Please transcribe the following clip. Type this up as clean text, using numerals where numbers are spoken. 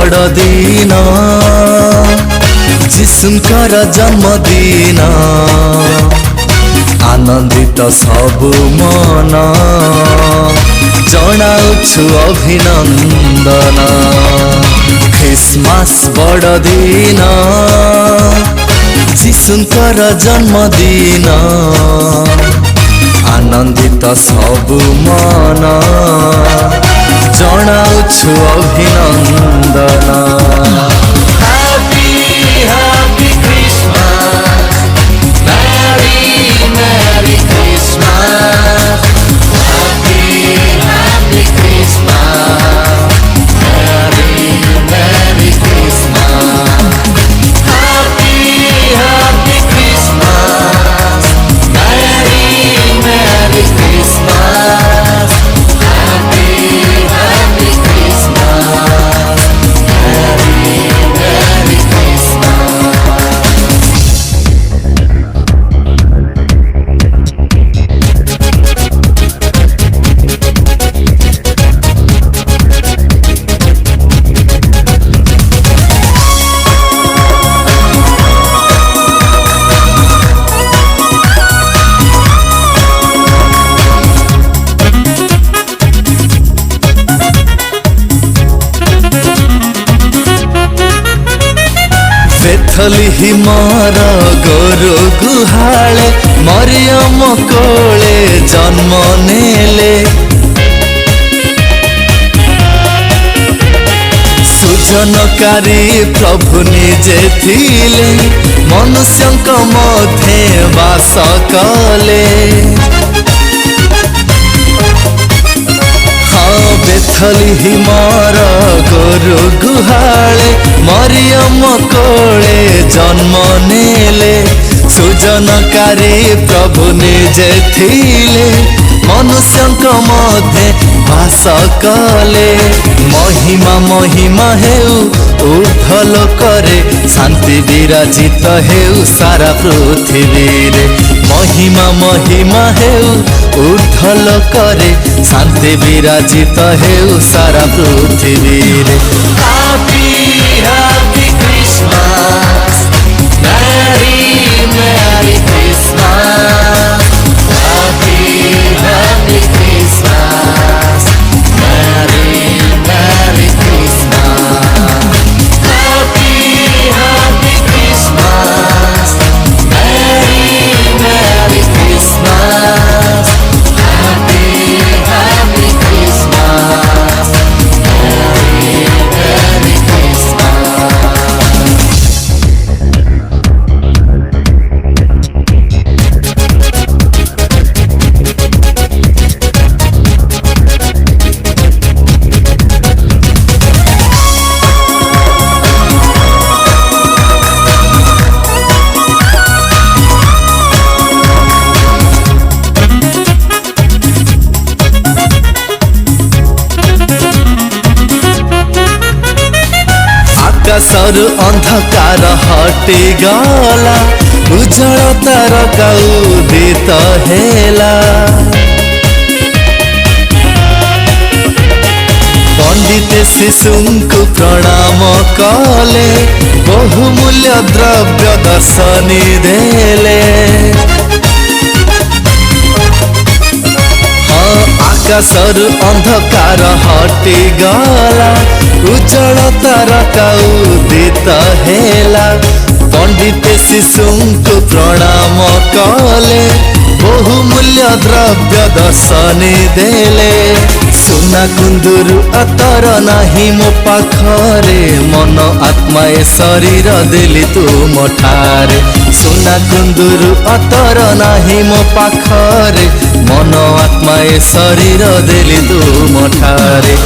बड़ दिन जीशुंकर जन्मदिन आनंदित सबु मन जनाउछु अभिनंदन। क्रिसमस बड़ दिन जीशुंकर जन्मदिन आनंदित सबु मन जनाउछु अभिनंदन। बेथली हिमार गोरु गुहाले मरियम कोले जन्म नेले। सुजनकारी प्रभु निजे थिले मनुष्यंक मध्य वास कले। बेथली हिमार गोरु गुहाले मरियम कोले जन्म नेले। सुजनकारी प्रभु निजे थिले मनुष्यंक मध्य वास कले। महिमा महिमा हेउ ऊर्ध्व लोकरे शांति विराजित हेउ सारा पृथ्वी रे। महिमा महिमा हेउ ऊर्ध्व लोकरे शांति विराजित हेउ सारा पृथ्वी रे। Happy Christmas merry merry Christmas. Happy Christmas merry merry Christmas. Happy Christmas merry merry Christmas. Happy Christmas merry merry Christmas. आकाशरु अंधकार हटि गला उज्जवल तारका उदित हेला। पंडित शिशुंकु प्रणाम कले बहुमूल्य द्रव्य दर्शनी देले। आकाशरु अंधकार हटि गला उज्जवल तारका उदित हेला। पंडित शिशुंकु प्रणाम कले बहुमूल्य द्रव्य दर्शनी देले। सुना कुंदुरु अतर नाही मो पाखरे मन आत्मा ए शरीर देली तुम ठारे। सुना कुंदुरु अतर नाही मो पाखरे मन आत्मा ए शरीर देली तुम ठारे।